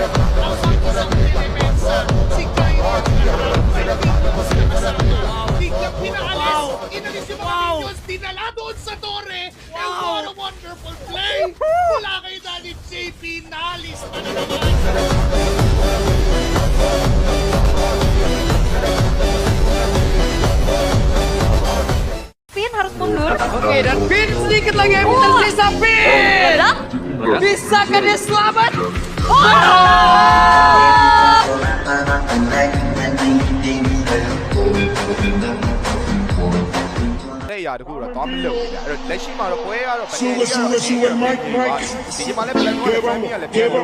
Ang sang-usang depensa, si Kyron biglang pinaalis. Inalis yung mga minions, dinala doon sa torre. And what a wonderful play! Mula kay Danny JP, naalis pa na naman. Pin harus mundur. Oke, dan Pin sedikit lagi yang tersisa. Pin! Bisakah dia selamat? Đây giờ thì khu là có mình lượng rồi lấy xí mà rồi quế rồi phải đi thì chỉ mà lấy mình thôi phải là kia mà